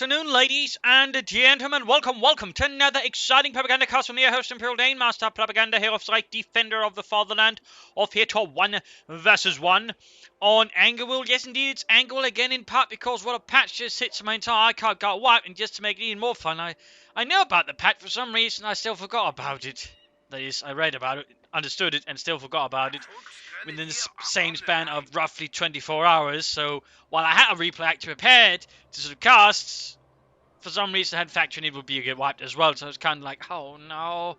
afternoon, ladies and gentlemen. Welcome to another exciting Propagandacast from your host, Imperial Dane, Master Propaganda, Hero of Strike, Defender of the Fatherland, of here to 1 versus 1 on Angerwill. Yes, indeed, it's Angerwill again, in part because what a patch just hits my entire iCard got wiped, and just to make it even more fun, I know about the patch. For some reason, I still forgot about it. That is, I read about it, understood it, and still forgot about it within the same span of roughly 24 hours. So while I had a replay actually prepared to sort of cast, for some reason I had factored it would be get wiped as well. So I was kind of like, oh no,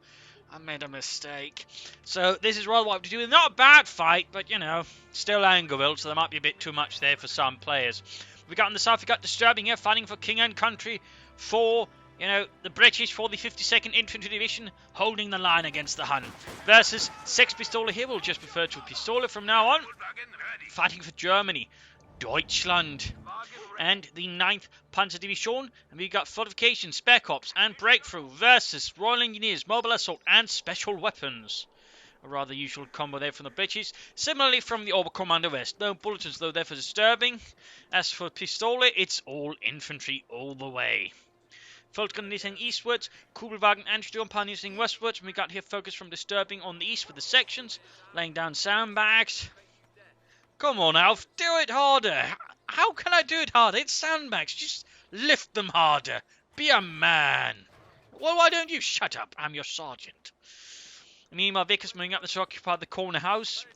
I made a mistake. So this is rather what to do. Not a bad fight, but you know, still Angerwill, so there might be a bit too much there for some players. We got on the south, we got Disturbing here, fighting for King and Country for, you know, the British, for the 52nd Infantry Division, holding the line against the Hun. Versus Sex Pistole here, we'll just refer to Pistole from now on. Fighting for Germany, Deutschland, and the 9th Panzer Division. And we got Fortification, Spec Ops, and Breakthrough versus Royal Engineers, Mobile Assault, and Special Weapons. A rather usual combo there from the British. Similarly from the Oberkommando West. No bulletins though there for Disturbing. As for Pistole, it's all infantry all the way. Volksgun is heading eastwards, Kubelwagen and Sturmpanzer is heading westwards, and we got here focus from Disturbing on the east with the sections, laying down sandbags. Come on, Alf, do it harder. How can I do it harder? It's sandbags, just lift them harder. Be a man. Well, why don't you shut up? I'm your sergeant. Meanwhile, Vickers moving up to occupy the corner house.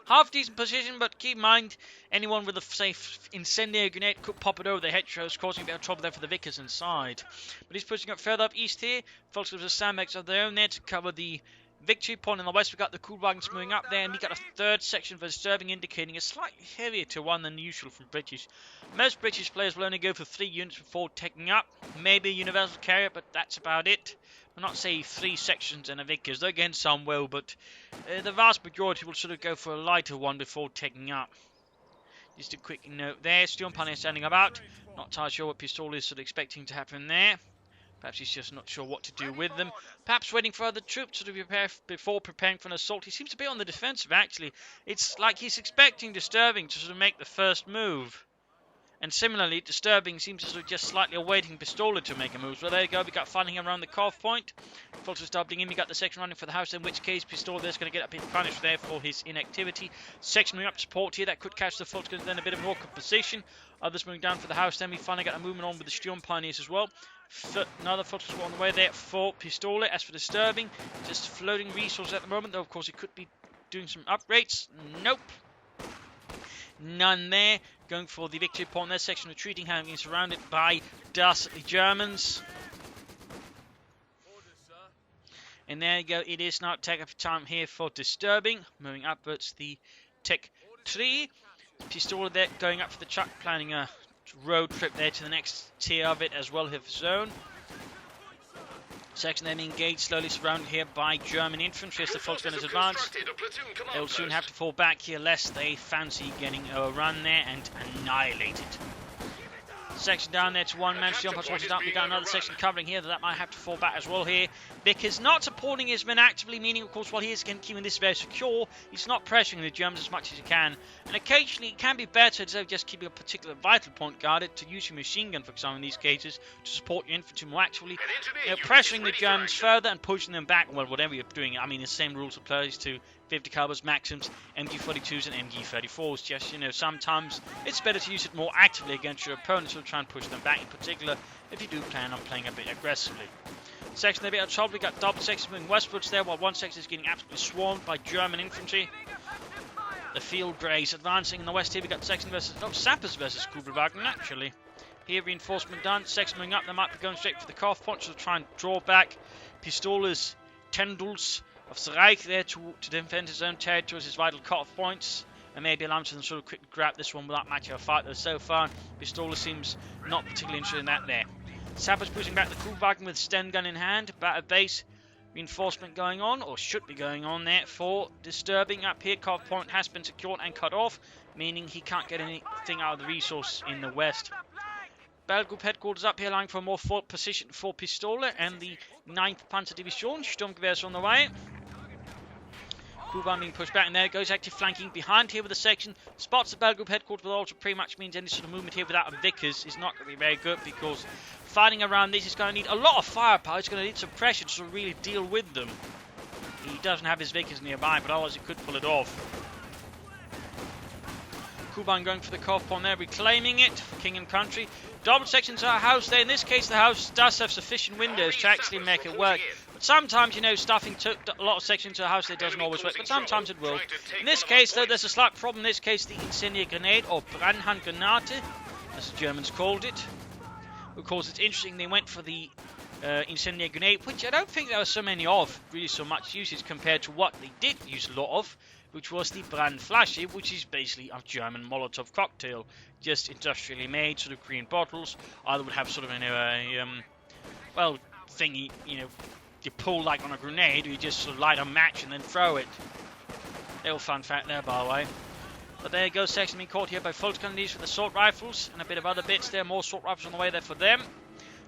Half decent position, but keep in mind, anyone with a safe incendiary grenade could pop it over the hedgerows, causing a bit of trouble there for the Vickers inside. But he's pushing up further up east here. Folks with the sandbags of their own there to cover the victory point in the west. We've got the Kubelwagens moving up there, and we got a third section for Disturbing, indicating a slightly heavier to one than usual from British. Most British players will only go for 3 units before taking up. Maybe a universal carrier, but that's about it. I'll not say 3 sections and a Vickers, though again some will, but the vast majority will sort of go for a lighter one before taking up. Just a quick note there, Sturmpanzer standing about, not entirely sure what Pistole is sort of expecting to happen there. Perhaps he's just not sure what to do with them. Perhaps waiting for other troops to prepare before preparing for an assault. He seems to be on the defensive actually. It's like he's expecting Disturbing to sort of make the first move. And similarly, Disturbing seems to sort of just slightly awaiting Pistole to make a move. So there you go, we got fighting around the CoH point. Folks are doubling in, we got the section running for the house, in which case Pistole there's going to get a bit punished there for his inactivity. Section moving up to support here, that could catch the Folks, then a bit of an awkward position. Others moving down for the house, then we finally got a movement on with the Sturmpioneers as well. Another Folks on the way there for Pistole. As for Disturbing, just floating resources at the moment, though of course he could be doing some upgrades. Nope. None there. Going for the victory point. Their section retreating, having surrounded by dastardly Germans. And there you go. It is now take up time here for Disturbing. Moving upwards the Tech 3. Pistole there going up for the truck, planning a road trip there to the next tier of it as well, his zone. Section then engaged, slowly surrounded here by German infantry as the Volksgunners advance. They'll soon have to fall back here lest they fancy getting a run there and annihilated. Section down there to one man, Sturmpans wanted up. We got another section covering here that might have to fall back as well here. Because not supporting his men actively, meaning of course while he is keeping this very secure, he's not pressuring the Germans as much as he can. And occasionally it can be better instead of just keeping a particular vital point guarded to use your machine gun, for example, in these cases, to support your infantry more actively. You know, pressuring the Germans further and pushing them back, well, whatever you're doing. I mean, the same rules applies to 50 calibers, Maxims, MG42s and MG34s. Just, you know, sometimes it's better to use it more actively against your opponents or try and push them back, in particular if you do plan on playing a bit aggressively. Section a bit of trouble. We got double sections moving westwards there, while one section is getting absolutely swarmed by German infantry. The Field Greys advancing in the west here. We got section versus sappers versus Kubelwagen actually. Here reinforcement done. Section moving up. They might be going straight for the CoH point to try and draw back Pistole's tendrils of the Reich there to defend his own territories, his vital CoH points, and maybe allow him to sort of quickly grab this one without much of a fight. Though so far, Pistole seems not particularly interested in that there. Sappers pushing back the Kubelwagen with Sten gun in hand. Battered base reinforcement going on, or should be going on there for Disturbing up here. CoH point has been secured and cut off, meaning he can't get anything out of the resource in the west. Battle Group headquarters up here, allowing for a more fort position for Pistole and the 9th Panzer Division. Sturmgewehrs on the way. Kuban being pushed back, and there it goes, active flanking behind here with the section. Spots the battle group headquarters, but also pretty much means any sort of movement here without a Vickers is not going to be very good, because fighting around this is going to need a lot of firepower. It's going to need some pressure to really deal with them. He doesn't have his Vickers nearby, but otherwise he could pull it off. Kuban going for the CoH point there, reclaiming it for King and Country. Double section to our house there. In this case, the house does have sufficient windows to actually make it work. But sometimes, you know, stuffing a lot of section to a house there doesn't always work, but sometimes it will. In this case, though, there's a slight problem. In this case, the incendiary grenade, or Brandhandgranate, as the Germans called it. Of course, it's interesting, they went for the incendiary grenade, which I don't think there were so many of, really so much usage compared to what they did use a lot of, which was the Brandflasche, which is basically a German Molotov cocktail, just industrially made, sort of green bottles. Either would have sort of, you know, well, thingy, you know, you pull like on a grenade, or you just sort of light a match and then throw it. Little fun fact there, by the way. But there goes section being caught here by Volkskandidates for the assault rifles, and a bit of other bits there, more assault rifles on the way there for them.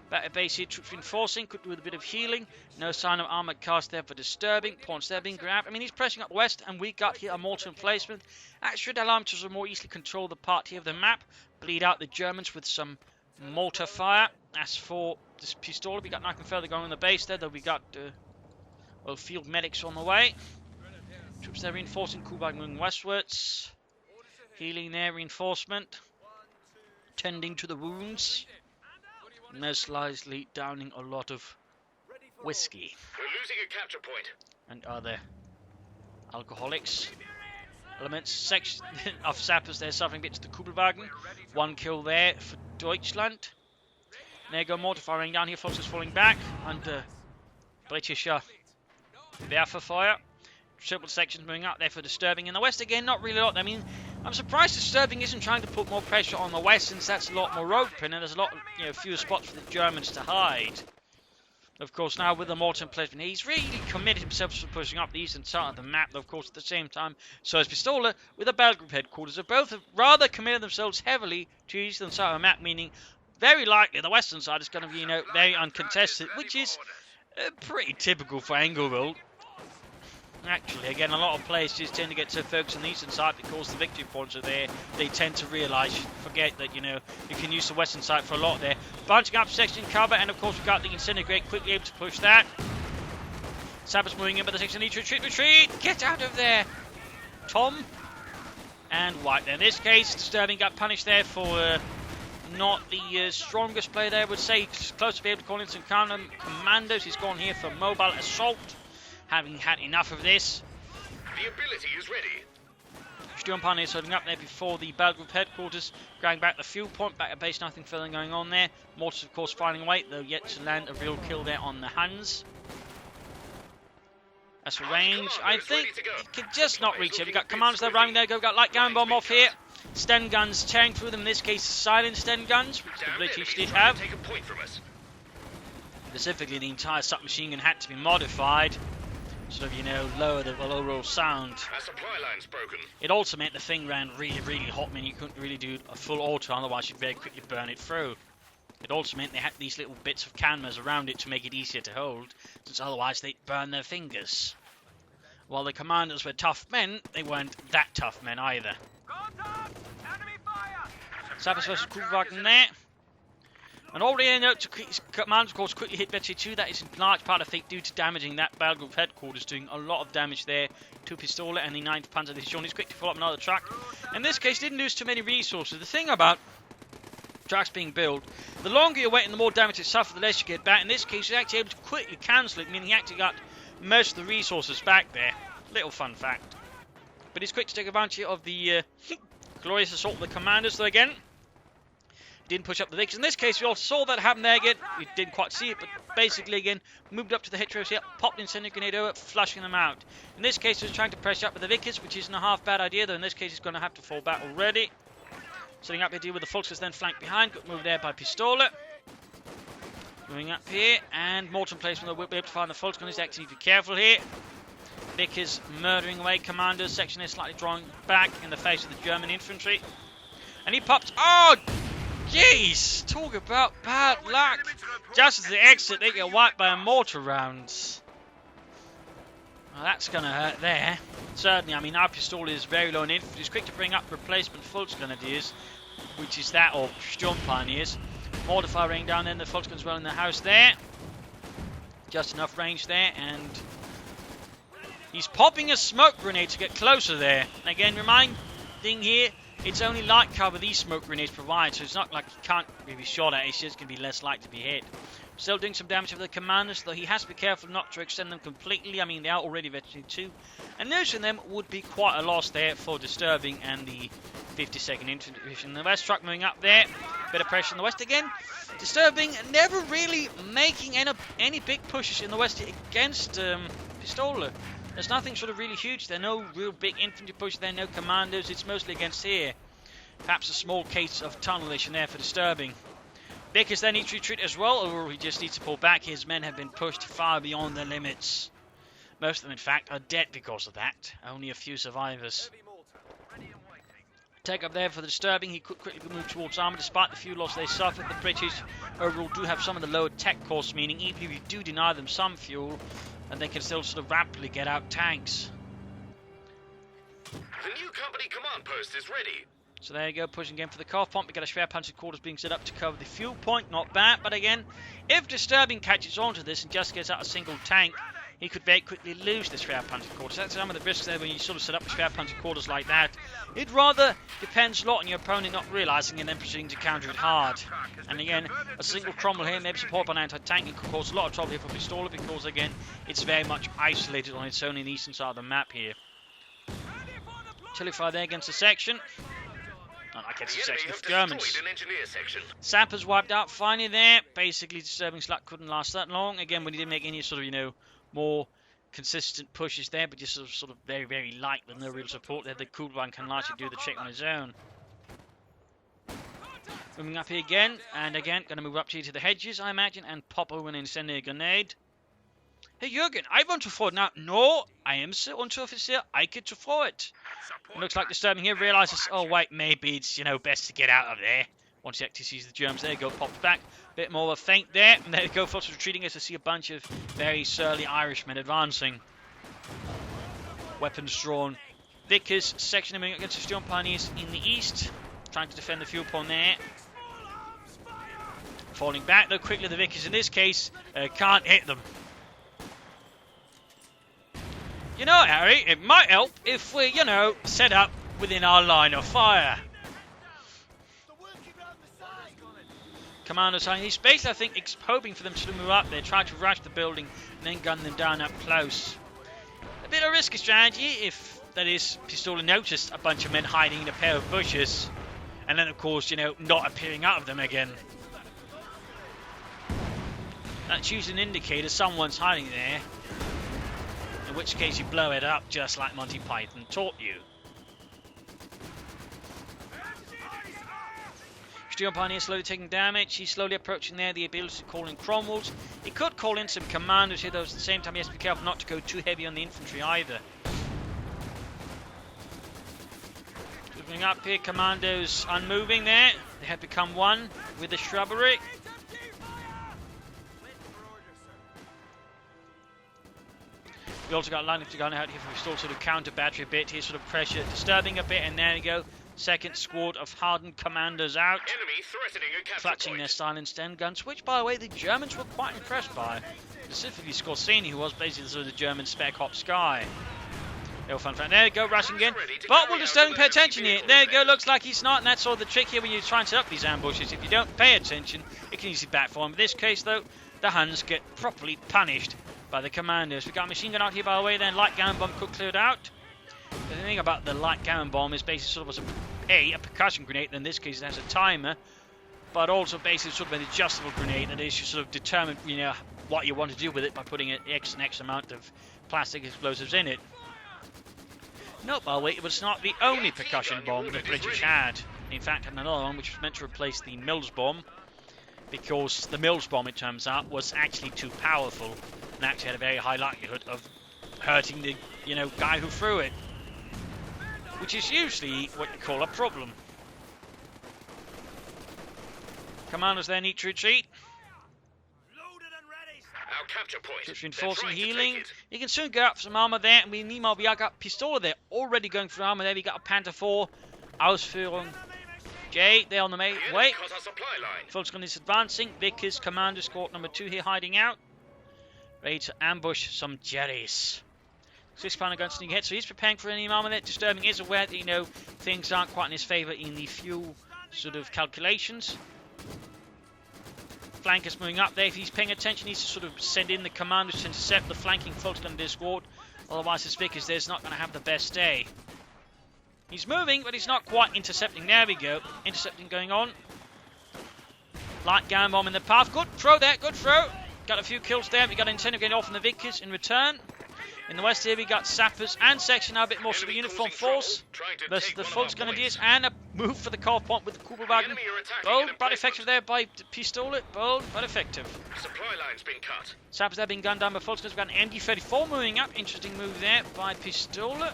Back at base here, troops reinforcing, could do with a bit of healing. No sign of armoured cars there for disturbing. Points there being grabbed. I mean, he's pressing up west, and we got here a mortar emplacement. That should allow him to more easily control the part here of the map. Bleed out the Germans with some mortar fire. As for this Pistole, we got nothing further going on the base there, though we got, well, field medics on the way. Troops there reinforcing, Kuban moving westwards. Healing there, reinforcement. Tending to the wounds. Most likely downing a lot of whiskey. We're losing a capture point. And other alcoholics. Elements, section of sappers there suffering bits to the Kubelwagen. One kill there for Deutschland. There go mortar firing down here, Fox is falling back under British Werferfeuer. Triple sections moving up there for disturbing. In the west again, not really a lot. I mean, I'm surprised disturbing isn't trying to put more pressure on the west, since that's a lot more open and there's a lot, you know, fewer spots for the Germans to hide. Of course, now with the mortar emplacement, he's really committed himself to pushing up the eastern side of the map. Though, of course, at the same time, so is Pistole with the battle group headquarters. Have both rather committed themselves heavily to the eastern side of the map, meaning very likely the western side is going to be, you know, very uncontested, which is pretty typical for Engelville. Actually, again, a lot of players just tend to get so focused on the eastern side because the victory points are there. They tend to realise, forget that, you know, you can use the western side for a lot there. Bunching up section cover, and of course we've got the incendiary quickly able to push that. Sabbath's moving in, but the section needs to retreat! Get out of there! Tom and White there. In this case, Sterling got punished there for not the strongest player there, I would say. He's close to be able to call in some commandos. He's gone here for mobile assault. Having had enough of this. The ability is ready. Sturmpanzer is holding up there before the battle group headquarters, going back the fuel point, back at base, nothing further going on there. Mortars, of course, firing away, though yet to land a real kill there on the Hans. As for range, I think it could just not reach it. We've got commanders there running there, we've got light gun bomb off here. Sten guns tearing through them, in this case silent Sten guns, which the British did have. Take a point from us. Specifically, the entire submachine gun had to be modified. Sort of, you know, lower the overall sound. Our supply line's broken. It also meant the thing ran really, really hot, meaning you couldn't really do a full auto, otherwise you'd very quickly burn it through. It also meant they had these little bits of cameras around it to make it easier to hold, since otherwise they'd burn their fingers. While the commanders were tough men, they weren't that tough men either. Sabbath versus Kubelwagen there. And already note to command, of course, quickly hit Betsy 2. That is in large part, I think, due to damaging that battle group headquarters, doing a lot of damage there to Pistole and the 9th Panzer Division. He's quick to pull up another truck. In this case, didn't lose too many resources. The thing about trucks being built, the longer you wait and the more damage it suffers, the less you get back. In this case, he's actually able to quickly cancel it, meaning he actually got most of the resources back there. Little fun fact. But he's quick to take advantage of the glorious assault of the commanders, though again. Didn't push up the Vickers. In this case, we all saw that happen there again. We didn't quite see it, but basically, again, moved up to the heteros here, popped incendiary grenade over, flushing them out. In this case, he was trying to press up with the Vickers, which isn't a half bad idea, though in this case, he's going to have to fall back already. Setting up here deal with the Volkers, then flanked behind, got moved there by Pistole. Moving up here, and mortar placement, we'll be able to find the Volkers. He's actually need to be careful here. Vickers murdering away commanders, section is slightly drawing back in the face of the German infantry. And he popped, oh! Jeez, talk about bad luck. Just as they exit, they get wiped by a mortar rounds. Well, that's going to hurt there. Certainly, I mean, our Pistole is very low in infantry. He's quick to bring up replacement Volksgrenadiers, which is that of Sturm Pioneers. Mortar fire raining down there, the Volksguns well in the house there. Just enough range there, and he's popping a smoke grenade to get closer there. Again, reminding here, it's only light cover these smoke grenades provide, so it's not like he can't be shot at, it's just going to be less likely to be hit. Still doing some damage to the commanders, though he has to be careful not to extend them completely. I mean, they are already veteran 2, and losing them would be quite a loss there for Disturbing and the 52nd Infantry Division. The West truck moving up there, bit of pressure in the West again. Disturbing, never really making any big pushes in the West against Pistole. There's nothing sort of really huge there, no real big infantry push there, no commandos, it's mostly against here. Perhaps a small case of tunnelation there for Disturbing. Vickers then needs to retreat as well, or he just needs to pull back. His men have been pushed far beyond their limits. Most of them, in fact, are dead because of that. Only a few survivors. Take up there for the Disturbing. He could quickly move towards armour despite the few losses they suffered. The British overall do have some of the lower tech costs, meaning even if you do deny them some fuel, and they can still sort of rapidly get out tanks. The new company command post is ready. So there you go, pushing again for the CoH point. We got a Schwerpanzer quarters being set up to cover the fuel point. Not bad, but again, if Disturbing catches onto this and just gets out a single tank, he could very quickly lose the Schwerpanzer quarters. That's some of the risks there when you sort of set up Schwerpanzer quarters like that. It rather depends a lot on your opponent not realising and then proceeding to counter it hard. And again, a single crumble here, maybe support by an anti-tank, it could cause a lot of trouble here for Pistole because again, it's very much isolated on its own in the eastern side of the map here. Artillery there against the section. Not against the section of Germans. Sappers wiped out finally there. Basically, Disturbing Slack couldn't last that long. Again, when he didn't make any sort of, more consistent pushes there, but just sort of very, very light with no real support there. The cool one can largely do the trick on his own. Moving up here again, and again, going to move up here to the hedges, I imagine, and pop over an incendiary grenade. Hey Jürgen, I want to throw it now. No, I am the Unteroffizier. I get to throw it. It looks like Disturbing here realizes, oh wait, maybe it's, best to get out of there. Once he actually sees the Germans there, go pops back. Bit more of a feint there. And there we go, folks retreating as I see a bunch of very surly Irishmen advancing. Weapons drawn. Vickers section moving against the Sturm Pioneers in the east. Trying to defend the fuel point there. Falling back though quickly, the Vickers in this case can't hit them. Harry, it might help if we, set up within our line of fire. Commandos, he's basically, I think, hoping for them to move up there, try to rush the building, and then gun them down up close. A bit of a risky strategy if, that is, Pistole noticed a bunch of men hiding in a pair of bushes, and then, of course, not appearing out of them again. That's usually an indicator someone's hiding there. In which case you blow it up just like Monty Python taught you. Sturm Pioneer slowly taking damage. He's slowly approaching there, the ability to call in Cromwells. He could call in some commandos here, though at the same time he has to be careful not to go too heavy on the infantry either. Moving up here, commandos unmoving there. They have become one with the shrubbery. We also got line to gun out here for Pistole, sort of counter battery a bit here, sort of pressure, Disturbing a bit, and there we go. Second squad of hardened commanders out. Enemy threatening a capture clutching point. their silenced end guns, which, by the way, the Germans were quite impressed by. Specifically Scorsini, who was basically sort of the German spec hop Sky. Little fun fact. There we go, rushing again. But will Disturbing pay attention here? There we go, looks like he's not, and that's all the trick here when you try and set up these ambushes. If you don't pay attention, it can easily backfire. In this case, though, the Huns get properly punished by the commandos. We got a machine gun out here, by the way, then light cannon bomb could clear it out. The thing about the light cannon bomb is basically sort of a percussion grenade, in this case it has a timer, but also basically sort of an adjustable grenade that is you sort of determine, what you want to do with it by putting an X amount of plastic explosives in it. No, by the way, it was not the only percussion bomb the British had. In fact, had another one which was meant to replace the Mills bomb, because the Mills bomb, it turns out, was actually too powerful and actually had a very high likelihood of hurting the, guy who threw it. Which is usually what you call a problem. Commanders there need to retreat. Our capture point. Troops They're reinforcing, trying to healing. take it. You can soon get up some armor there. And meanwhile, we got Pistole there, already going for armor there. We got a Panther 4, Ausführung J there on the The enemy way. cut our supply line. Volksgun is advancing. Vickers, Commander Squad number 2 here hiding out. Ready to ambush some Jerrys. 6-pounder gun sneaking ahead, so he's preparing for any armor there. Disturbing is aware that, things aren't quite in his favour in the fuel sort of calculations. Flankers moving up there. If he's paying attention, he needs to sort of send in the commanders to intercept the flanking Volksgun in this squad. Otherwise, his Vickers there's not going to have the best day. He's moving, but he's not quite intercepting. There we go. Intercepting going on. Light gun bomb in the path. Good throw there. Good throw. Got a few kills there. We got an antenna getting off on the Vickers in return. In the west here, we got sappers and section now a bit more sort of uniform force versus the Volksgrenadiers, and a move for the CoH point with the Kugelwagen. Bold but effective there by Pistole. Bold but effective. Supply line's been cut. Sappers there being gunned down by Volksguns. We've got an MD-34 moving up. Interesting move there by Pistole.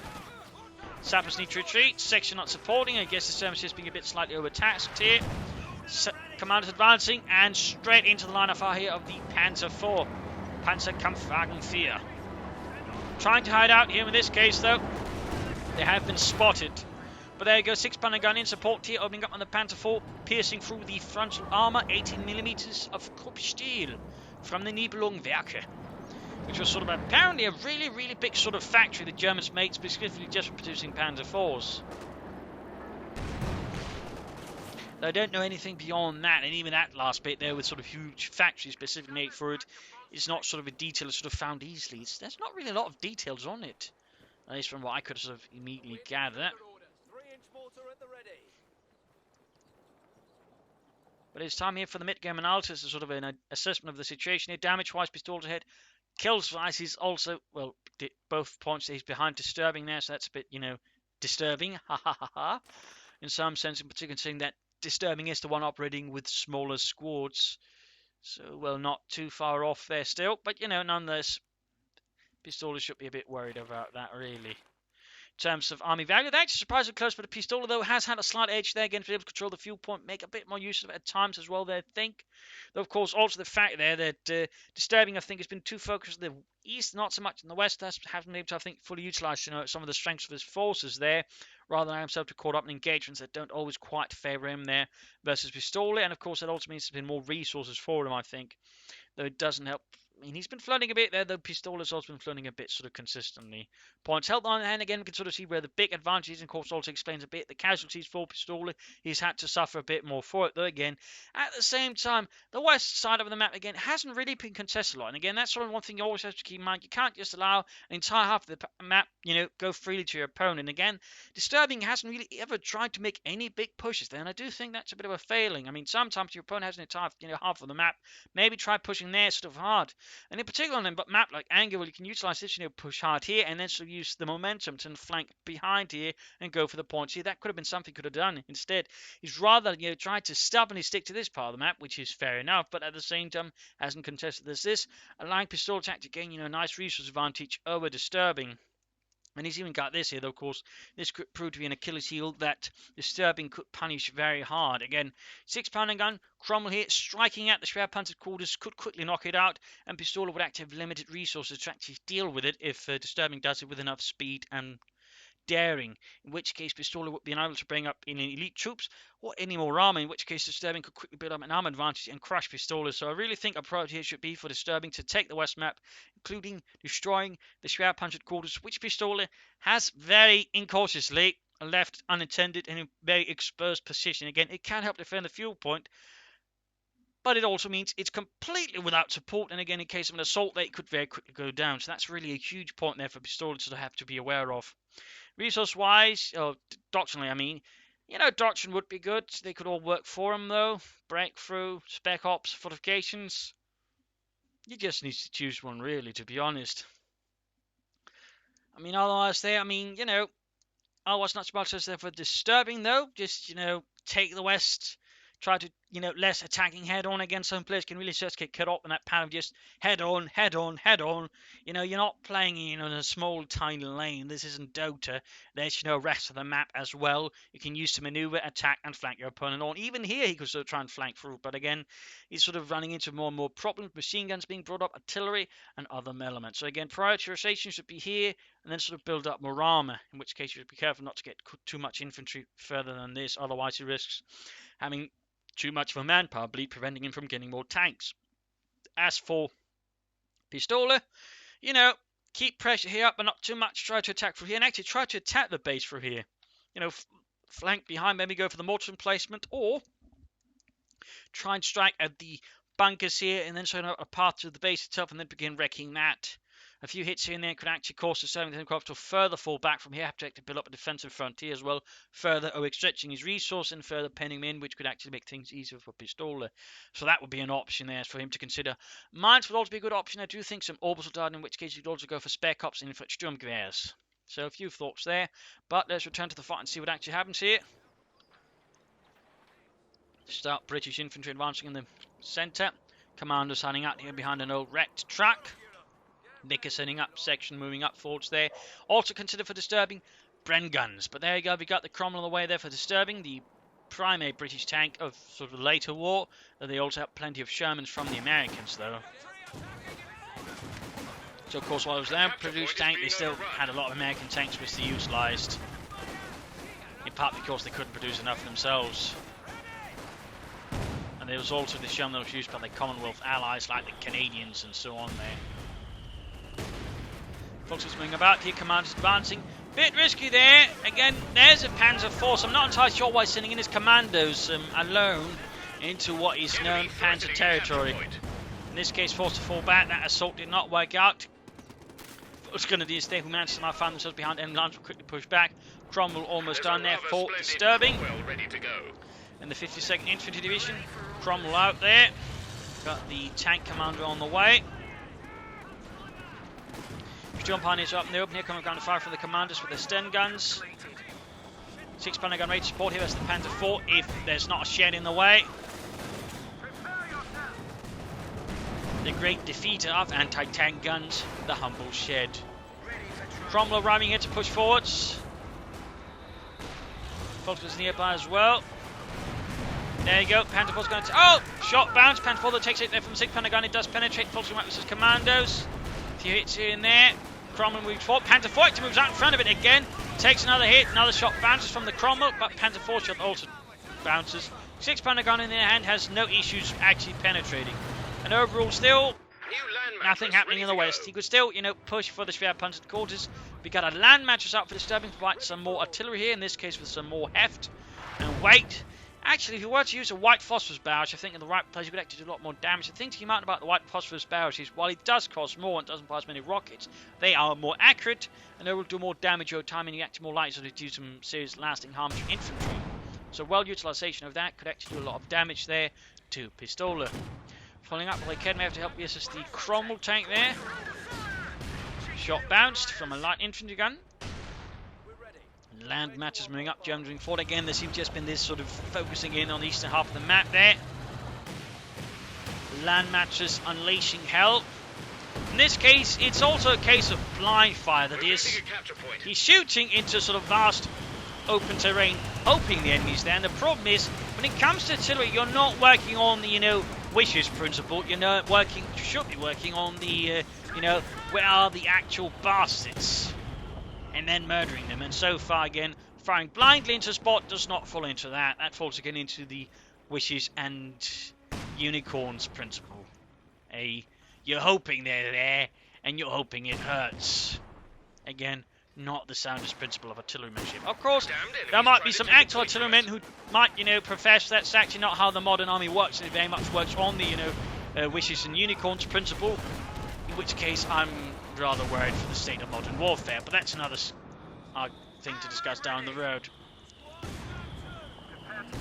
Sappers need to retreat. Section not supporting. I guess the service is being a bit slightly overtasked here. Commanders advancing and straight into the line of fire here of the Panzer 4. Panzerkampfwagen 4. Trying to hide out here in this case, though. They have been spotted. But there you go, 6-pounder gun in support here, opening up on the Panther 4, piercing through the frontal armour, 18mm of Kruppsteel from the Nibelungwerke, which was sort of apparently a really, really big sort of factory the Germans made specifically just for producing Panzer 4s. I don't know anything beyond that, and even that last bit there with sort of huge factories specifically made for it is not sort of a detail that's sort of found easily. There's not really a lot of details on it, at least from what I could sort of immediately gather. But it's time here for the mid-game analysis, as sort of an assessment of the situation here. Damage-wise, Pistole's ahead. Kills-wise, he's also, well, both points he's behind disturbing there, so that's a bit, disturbing. Ha ha ha ha. In some sense, in particular, considering that disturbing is the one operating with smaller squads. So, well, not too far off there still. But, nonetheless, Pistole should be a bit worried about that, really. In terms of army value, they're actually surprisingly close, but the Pistole, though, has had a slight edge there, again, to be able to control the fuel point, make a bit more use of it at times as well, there, I think. Though, of course, also the fact there that Disturbing, I think, has been too focused on the east, not so much in the west. Hasn't been able to, I think, fully utilise, some of the strengths of his forces there, rather than allow himself to caught up in engagements that don't always quite favour him there versus Pistole. And, of course, that also means there's been more resources for him, I think. Though it doesn't help. I mean, he's been flooding a bit there, though Pistole has also been flooding a bit sort of consistently. Points held on hand, again, we can sort of see where the big advantage is, and of course also explains a bit the casualties for Pistole. He's had to suffer a bit more for it, though, again. At the same time, the west side of the map, again, hasn't really been contested a lot. And again, that's sort of one thing you always have to keep in mind. You can't just allow an entire half of the map, go freely to your opponent. And again, Disturbing hasn't really ever tried to make any big pushes there, and I do think that's a bit of a failing. I mean, sometimes your opponent has an entire, half of the map. Maybe try pushing there sort of hard. And in particular on a map like Anger, well, you can utilize this, push hard here, and then sort of use the momentum to flank behind here and go for the points here. That could have been something he could have done. Instead, he's rather, tried to stubbornly stick to this part of the map, which is fair enough, but at the same time, hasn't contested this, allowing Pistole to gain, a nice resource advantage over Disturbing. And he's even got this here, though, of course. This could prove to be an Achilles heel that Disturbing could punish very hard. Again, 6-pounder gun, Cromwell here, striking at the Schwerpanzer quarters, could quickly knock it out, and Pistole would actually have limited resources to actually deal with it if Disturbing does it with enough speed and daring, in which case Pistole would be unable to bring up any elite troops or any more armor, in which case Disturbing could quickly build up an armor advantage and crush Pistole. So I really think a priority here should be for Disturbing to take the west map, including destroying the Schwerpanzer quarters, which Pistole has very incautiously left unattended in a very exposed position. Again, it can help defend the fuel point, but it also means it's completely without support, and again, in case of an assault, they could very quickly go down. So that's really a huge point there for Pistole to have to be aware of. Resource-wise, or doctrinally, I mean, doctrine would be good. They could all work for him, though. Breakthrough, spec ops, fortifications. You just need to choose one, really, to be honest. I mean, otherwise, otherwise not so much as there for Disturbing, though. Just, take the West, try to less attacking head-on against some players can really just get cut off in that pattern of just head-on, head-on, head-on. You're not playing in a small, tiny lane. This isn't Dota. There's, rest of the map as well. You can use to maneuver, attack, and flank your opponent on. Even here, he could sort of try and flank through, but again, he's sort of running into more and more problems. Machine guns being brought up, artillery, and other elements. So again, prioritization should be here, and then sort of build up more armor, in which case you should be careful not to get too much infantry further than this, otherwise he risks having too much of a manpower bleed, preventing him from getting more tanks. As for Pistole, keep pressure here up, but not too much. Try to attack through here, and actually try to attack the base through here. Flank behind, maybe go for the mortar emplacement, or try and strike at the bunkers here, and then show a path to the base itself, and then begin wrecking that. A few hits here and there could actually cause the 17th Corps to further fall back from here, have to build up a defensive frontier as well, further stretching his resource and further penning him in, which could actually make things easier for Pistole. So that would be an option there for him to consider. Mines would also be a good option. I do think some orbital dart, in which case you'd also go for spare cops and inflict Sturmgewehrs. So a few thoughts there, but let's return to the fight and see what actually happens here. Start British infantry advancing in the centre. Commandos hiding out here behind an old wrecked truck. Vickers sending up section, moving up forwards there. Also consider for disturbing Bren guns. But there you go, we got the Cromwell on the way there for disturbing. The primate British tank of sort of later war. They also have plenty of Shermans from the Americans though. So of course while it was their produced tank, they still had a lot of American tanks which they utilised. In part because they couldn't produce enough themselves. And there was also the Sherman that was used by the Commonwealth allies like the Canadians and so on there. Folks are moving about here, commanders advancing. Bit risky there. Again, there's a Panzer force. I'm not entirely sure why he's sending in his commandos alone into what is known Panzer territory. In this case, forced to fall back. That assault did not work out. What's going to do is they who managed to somehow find themselves behind enemy lines will quickly push back. Cromwell almost done there for disturbing. And the 52nd Infantry Division. Cromwell out there. Got the tank commander on the way. Jump on is up in the open here, coming down to fire from the commanders with their stun guns. 6 Panzer gun ready to support here as the Panzer IV if there's not a shed in the way. The great defeater of anti-tank guns, the humble shed. Cromwell arriving here to push forwards. Fox was nearby as well. There you go, Panther IV's going to... Oh! Shot bounce, Panther IV takes it there from 6 Panzer gun, it does penetrate, Fox with his commandos. A few hits here and there. Cromwell moves forward. Panther IV moves out in front of it again. Takes another hit. Another shot bounces from the Cromwell, but Panther IV shot also bounces. 6 Panzer gun in their hand has no issues actually penetrating. And overall, still nothing happening in the west. He could still, push for the Schwerpanzer quarters. We got a land mattress up for disturbing, provide some more artillery here. In this case, with some more heft and weight. Actually, if you were to use a white phosphorus barrage, I think in the right place you could actually do a lot more damage. The thing to keep out about the white phosphorus barrage is while it does cost more and doesn't fire as many rockets, they are more accurate and they will do more damage over time and you're actually more likely to do some serious lasting harm to infantry. So well utilization of that could actually do a lot of damage there to Pistole. Following up with Academy, have to help assist the Cromwell tank there. Shot bounced from a light infantry gun. Land matches moving up, Germans moving forward again. There seems just been this sort of focusing in on the eastern half of the map there. Land matches unleashing hell. In this case, it's also a case of blind fire. That is, he's shooting into sort of vast open terrain, hoping the enemy's there. And the problem is, when it comes to artillery, you're not working on the wishes principle. You should be working on the where are the actual bastards? And then murdering them, and so far again, firing blindly into a spot does not fall into that. That falls again into the wishes and unicorns principle. You're hoping they're there, and you're hoping it hurts. Again, not the soundest principle of artillerymanship. Of course, there might be some actual artillerymen who might, profess that's actually not how the modern army works, and it very much works on the, wishes and unicorns principle. In which case, I'm rather worried for the state of modern warfare, but that's another thing to discuss down the road.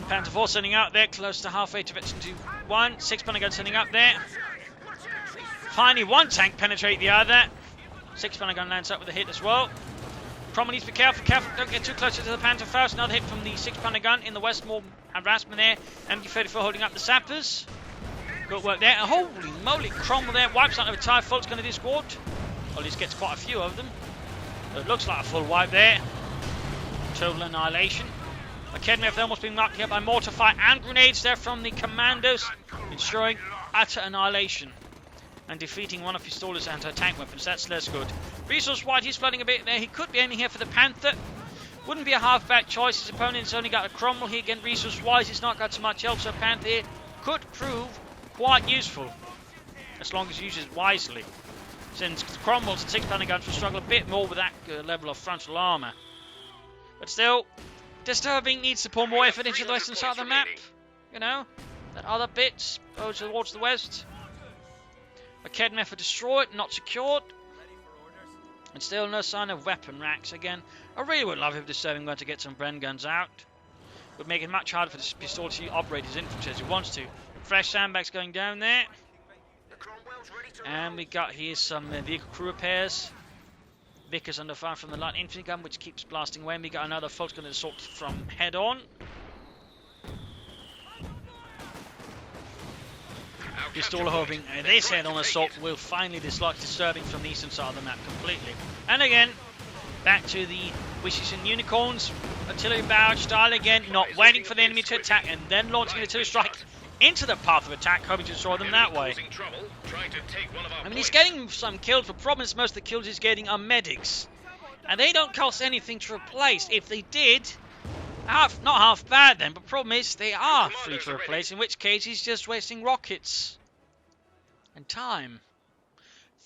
Panther IV sending out there, close to halfway to Veteran 2-1. 6 Panzer gun sending up there. Finally, one tank penetrate the other. 6 Panzer gun lands up with a hit as well. Cromwell needs to be careful, don't get too close to the Panther first. Another hit from the 6-pounder gun in the west, more harassment there. MG-34 holding up the sappers. Good work there. And holy moly, Cromwell there wipes out of a TIE. Fult's going to do squad. Or at least gets quite a few of them. So it looks like a full wipe there. Total annihilation. Academy have almost been knocked here by mortar fire and grenades there from the commandos, ensuring utter annihilation and defeating one of Pistole's anti-tank weapons. That's less good. Resource-wide, he's flooding a bit there. He could be aiming here for the Panther. Wouldn't be a half-back choice. His opponent's only got a Cromwell here. Again, resource-wise, he's not got so much else. So Panther here could prove quite useful, as long as he uses it wisely. Since Cromwell's and 6-pounder guns will struggle a bit more with that level of frontal armour. But still, Disturbing needs to pull more effort into the western side of the map. You know, that other bit goes towards the west. Academy effort destroyed, not secured. And still no sign of weapon racks again. I really would love if Disturbing were to get some Bren guns out. Would make it much harder for the Pistole to operate his infantry as he wants to. Fresh sandbags going down there. And we got here some vehicle crew repairs. Vickers under fire from the light infantry gun, which keeps blasting away. And we got another Fult's gun assault from head on. Pistole hoping this head-on assault will finally dislodge Disturbing from the eastern side of the map completely. And again, back to the Wishes and Unicorns. Artillery barrage style again, not waiting for the enemy to attack and then launching an artillery strike into the path of attack, hoping to destroy them that way. I mean, he's getting some kills, but the problem is most of the kills he's getting are medics. And they don't cost anything to replace. If they did, not half bad then, but the problem is they are free to replace, in which case he's just wasting rockets and time.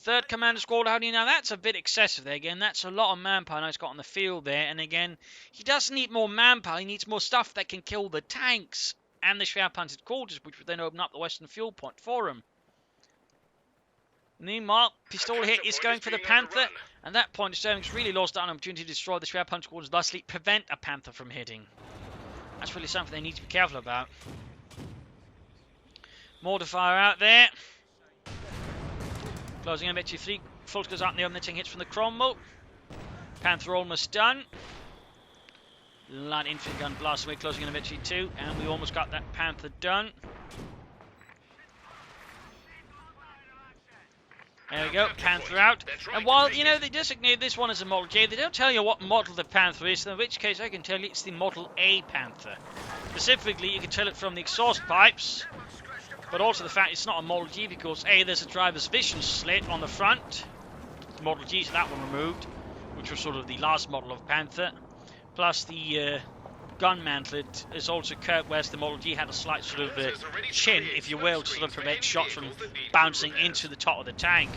Third commander squad holding, now that's a bit excessive there again. That's a lot of manpower he's got on the field there. And again, he doesn't need more manpower, he needs more stuff that can kill the tanks and the Schwerpanzer quarters, which would then open up the western fuel point for him. Meanwhile, Pistole here is going for the Panther. At that point, Disturbing's really lost out on an opportunity to destroy the Schwerpanzer quarters, thusly prevent a Panther from hitting. That's really something they need to be careful about. Mortar fire out there. Closing in eventually 3. Fultz goes out in the open, taking hits from the Cromwell. Panther almost done. Light infantry gun blasts away, closing in eventually 2. And we almost got that Panther done. There we go, Panther out. And while, you know, they designate this one as a Model J, they don't tell you what model the Panther is, in which case I can tell you it's the Model A Panther. Specifically, you can tell it from the exhaust pipes, but also the fact it's not a Model G because A, there's a driver's vision slit on the front. The Model G, so that one removed, which was sort of the last model of Panther. Plus the gun mantlet is also curved, whereas the Model G had a slight sort of chin, if you will, to sort of prevent shots from bouncing into the top of the tank.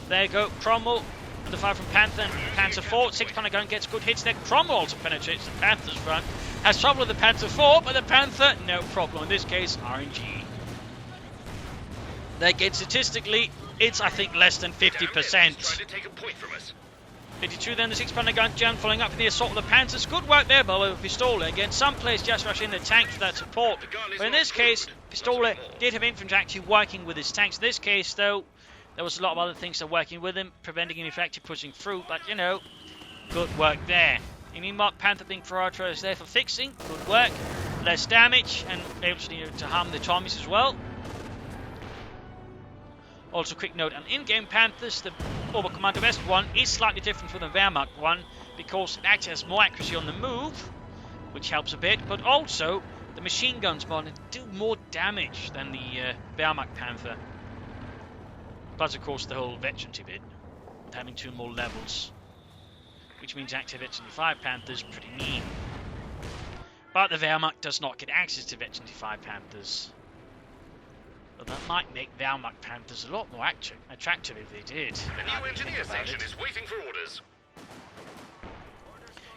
There you go, Cromwell under fire from Panther and Panther 4. 6-pounder gun gets good hits there. Cromwell also penetrates the Panther's front. Has trouble with the Panther 4, but the Panther, no problem. In this case, RNG. There again, statistically, it's I think less than 50%. 52 then, the 6-pounder gun jam following up for the assault of the Panthers. Good work there by Pistole. Again, some players just rush in the tank for that support. But in this case, Pistole did have infantry actually working with his tanks. In this case, though, there was a lot of other things that were working with him, preventing him from actually pushing through. But, you know, good work there. And meanwhile, Panther being prioritized there for fixing. Good work. Less damage and able to harm the Tommies as well. Also, quick note on in-game Panthers, the Ober Commander West one is slightly different from the Wehrmacht one because it actually has more accuracy on the move, which helps a bit, but also the machine guns mod do more damage than the Wehrmacht Panther. Plus, of course, the whole veterancy bit, having 2 more levels, which means active veterancy 5 Panthers pretty mean. But the Wehrmacht does not get access to veterancy 5 Panthers. But that might make Wehrmacht Panthers a lot more attractive if they did. The new engineer section is waiting for orders.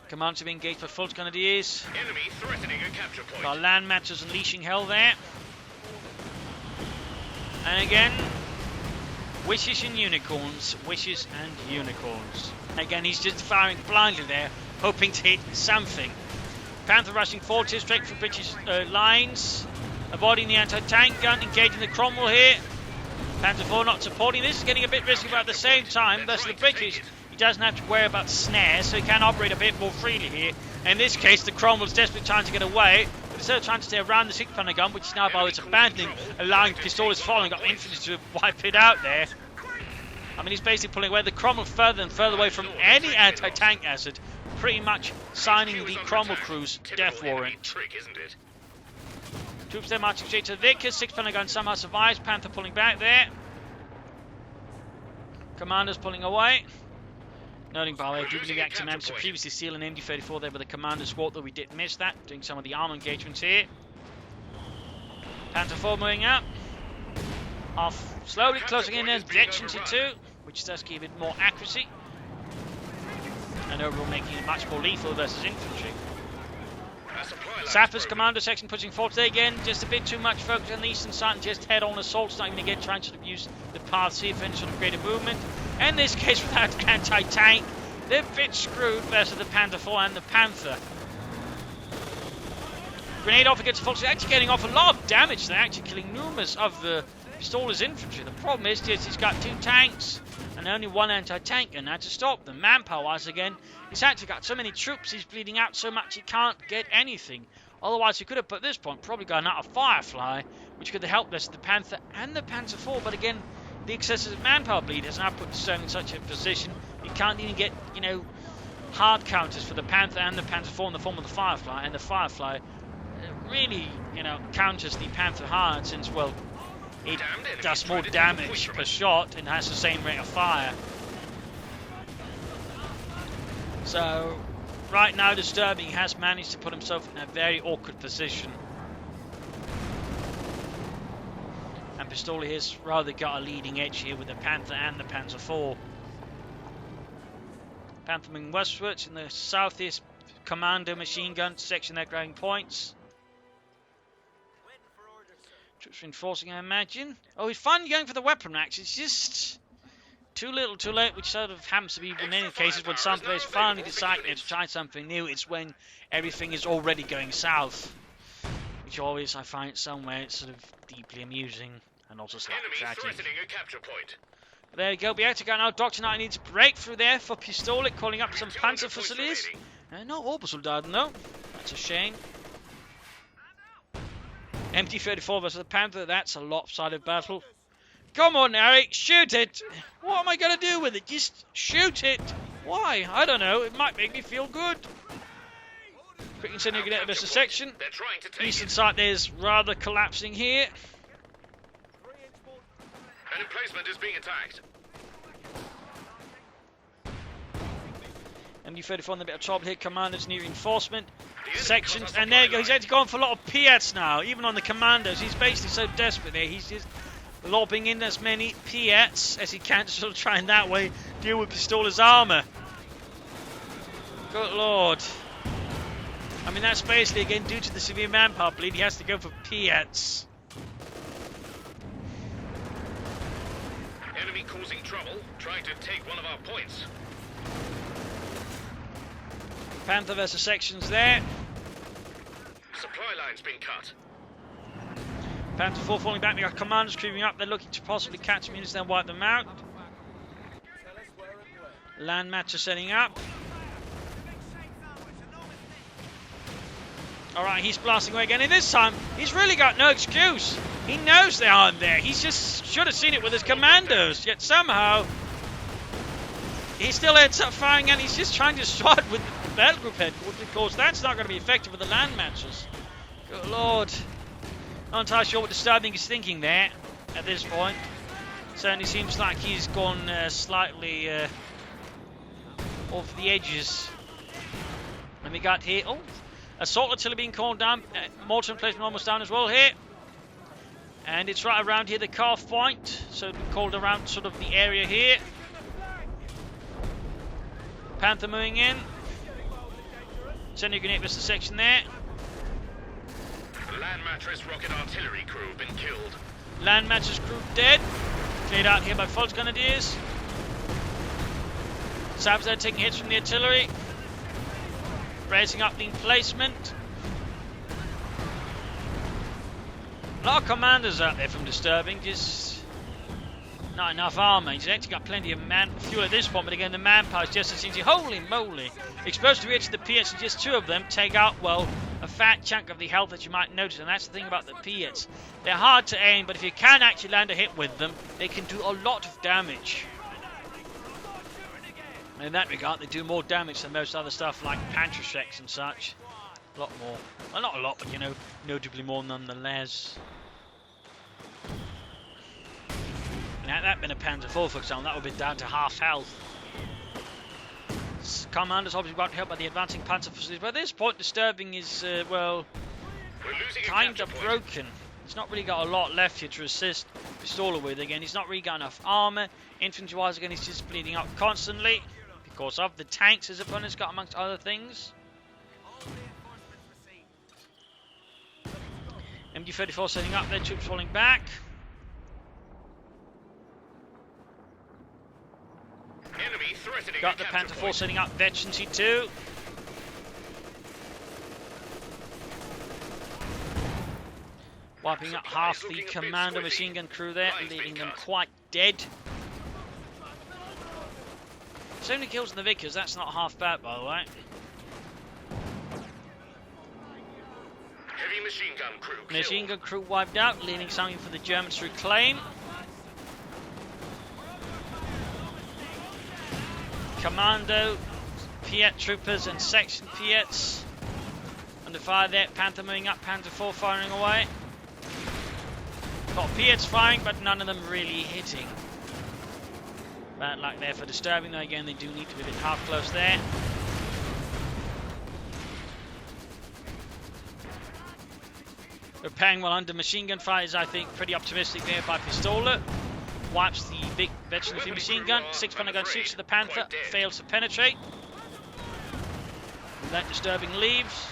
Command to be engaged by Fultz Grenadiers. Enemy threatening a capture point. Our land matches unleashing hell there. And again, Wishes and Unicorns. Wishes and Unicorns. Again, he's just firing blindly there, hoping to hit something. Panther rushing forward to straight for British lines. Avoiding the anti-tank gun, engaging the Cromwell here. Panther 4 not supporting this, is getting a bit risky, but at the same time, versus the British, he doesn't have to worry about snares, so he can operate a bit more freely here. In this case, the Cromwell's desperately trying to get away, but instead of trying to stay around the 6-pounder gun, which is now by its abandoning, allowing Pistole's falling, got Infantry to wipe it out there. I mean, he's basically pulling away the Cromwell further and further away from any anti-tank asset, pretty much signing the Cromwell crew's death warrant. Trick, isn't it? Troops there marching straight to the Vickers. 6-pounder gun somehow survives. Panther pulling back there. Commanders pulling away. Noting, by the way, I do believe the active managed to previously seal an MD-34 there with the Commander squad, though we did miss that, doing some of the arm engagements here. Panther 4 moving up. Off slowly closing in their objections to 2, which does give it more accuracy. And overall making it much more lethal versus infantry. Sappers Commander section pushing forward today again, just a bit too much focus on the eastern side and just head-on assaults, not even again trying to use the paths here for any sort of greater movement. In this case, without anti-tank, they're a bit screwed versus the Panther 4 and the Panther. Grenade off against Fox, actually getting off a lot of damage. They're actually killing numerous of the Pistole's infantry. The problem is just he's got 2 tanks and only 1 anti-tank, and now to stop them. Manpower-wise again, he's actually got so many troops, he's bleeding out so much he can't get anything. Otherwise, he could have, at this point, probably gone out of Firefly, which could have helped us, the Panther and the Panther 4. But again, the excessive manpower bleed has now put Stone in such a position he can't even get, you know, hard counters for the Panther and the Panther 4 in the form of the Firefly. And the Firefly really, you know, counters the Panther hard, since, well, it does more damage per shot and has the same rate of fire. So, right now, Disturbing has managed to put himself in a very awkward position. And Pistole has rather got a leading edge here with the Panther and the Panther 4. Panther moving westwards in the southeast Commando machine gun section, they're growing points. Troops reinforcing, I imagine. Oh, he's finally going for the weapon racks. It's just too little, too late, which sort of happens to be in many cases when some players finally decide to try something new. It's when everything is already going south, which always I find somewhere it's sort of deeply amusing and also slightly tragic. Threatening a capture point. There we go. Be able to go now. Dr. Knight needs a breakthrough there for Pistole, calling up some Panzer facilities. No Obersoldaten though. That's a shame. MT-34 versus the Panther, that's a lopsided battle. Come on, Harry, shoot it! What am I going to do with it? Just shoot it! Why? I don't know, it might make me feel good. Quick incendiary grenade versus section. Eastern side is rather collapsing here. An emplacement is being attacked. MD-34 in a bit of trouble here, commanders need reinforcement. Sections, and there you go, he's actually gone for a lot of Piats now, even on the commandos. He's basically so desperate there, he's just lobbing in as many Piats as he can to sort of try and that way deal with Pistole's armour. Good lord. I mean, that's basically, again, due to the severe manpower bleed, he has to go for Piats. Enemy causing trouble, trying to take one of our points. Panther versus sections there. Supply line's been cut. Panther 4 falling back. We got commanders creeping up. They're looking to possibly catch them units, then wipe them out. Land match are setting up. Alright, he's blasting away again. And this time, he's really got no excuse. He knows they aren't there. He just should have seen it with his commandos. Yet somehow, he still ends up firing, and he's just trying to strike with the battle group head. Of course, that's not going to be effective with the land matches. Good lord. Not entirely sure what Disturbing is thinking there at this point. Certainly seems like he's gone slightly off the edges. And we got here, oh, assault artillery being called down. Mortar emplacement almost down as well here. And it's right around here, the calf point. So we called around sort of the area here. Panther moving in. Sending a grenade versus section there. Land mattress rocket artillery crew been killed. Land mattress crew dead. Cleared out here by Fox Grenadiers. Sabs there taking hits from the artillery. Raising up the emplacement. A lot of commanders out there from Disturbing, just Not enough armour. He's actually got plenty of fuel at this point, but again, the manpower is just as easy. Holy moly! Exposed to the edge of the Piets, and just two of them take out, well, a fat chunk of the health that you might notice, and that's the thing about the Piets. They're hard to aim, but if you can actually land a hit with them, they can do a lot of damage. And in that regard, they do more damage than most other stuff like Panzerschrecks and such. A lot more. Well, not a lot, but, you know, notably more nonetheless. Had that been a Panzer IV, for example, that would be down to half health. Commanders obviously got help by the advancing Panzer forces, but at this point, disturbing is, well, kind of broken. He's not really got a lot left here to assist Pistole with. Again, he's not really got enough armour. Infantry-wise, again, he's just bleeding up constantly because of the tanks his opponent's got, amongst other things. MD-34 setting up, their troops falling back. Got the Panther 4 setting up Infantry 2. Wiping up half the commando machine gun crew there, leaving them quite dead. 70 kills in the Vickers, that's not half bad, by the way. Heavy machine gun crew killed. Machine gun crew wiped out, leaving something for the Germans to reclaim. Commando, Piet troopers and section Piets under fire there. Panther moving up, Panther 4 firing away. Got Piets firing, but none of them really hitting. Bad luck there for disturbing, though again they do need to be a bit half close there. Repairing while under machine gun fire is, I think, pretty optimistic there by Pistole. Wipes the big veteran machine gun. 6-pounder gun shoots at the Panther. Fails to penetrate. And that disturbing leaves.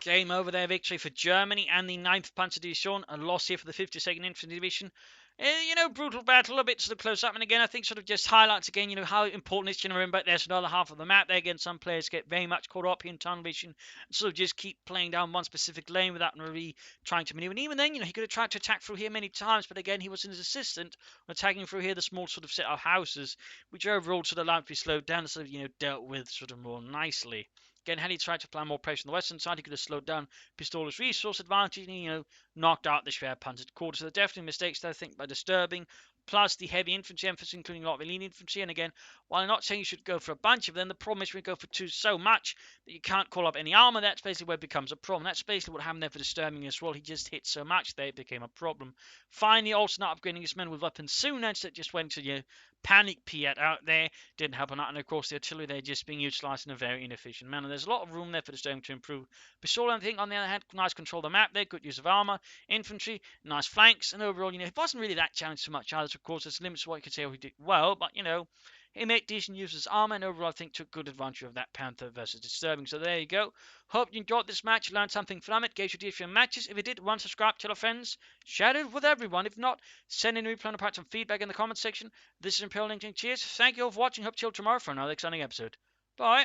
Game over there. Victory for Germany and the 9th Panzer Division. A loss here for the 52nd Infantry Division. You know, brutal battle, a bit sort of close up. And again, I think sort of just highlights again, you know, how important it is to remember there's another half of the map there. Again, some players get very much caught up in tunnel vision and sort of just keep playing down one specific lane without really trying to maneuver. And even then, you know, he could have tried to attack through here many times, but again, he was in his assistant attacking through here the small sort of set of houses, which overall sort of allowed to be slowed down and sort of, you know, dealt with sort of more nicely. Again, had he tried to apply more pressure on the western side, he could have slowed down Pistole's resource advantage and, you know, knocked out the Schwer Panzer quarters. So definitely mistakes, I think, by disturbing. Plus the heavy infantry emphasis, including a lot of elite infantry. And again, while I'm not saying you should go for a bunch of them, the problem is we go for two so much that you can't call up any armor. That's basically where it becomes a problem. That's basically what happened there for disturbing as well. He just hit so much there it became a problem. Finally, also not upgrading his men with weapons soon. That just went to, you know, panic Piet out there. Didn't help on that. And of course, the artillery there just being utilized in a very inefficient manner. There's a lot of room there for disturbing to improve. Pistole, I think, on the other hand, nice control of the map there. Good use of armor. Infantry, nice flanks. And overall, you know, it wasn't really that challenged too much either. Of course, there's limits to what you could say he did well. But, you know, he made decent use of his armor, and overall, I think, took good advantage of that Panther versus disturbing. So there you go. Hope you enjoyed this match, learned something from it, gave you different matches. If you did, one, subscribe, tell your friends, share it with everyone. If not, send in replay parts and feedback in the comment section. This is Imperial LinkedIn. Cheers. Thank you all for watching. Hope to see you all tomorrow for another exciting episode. Bye.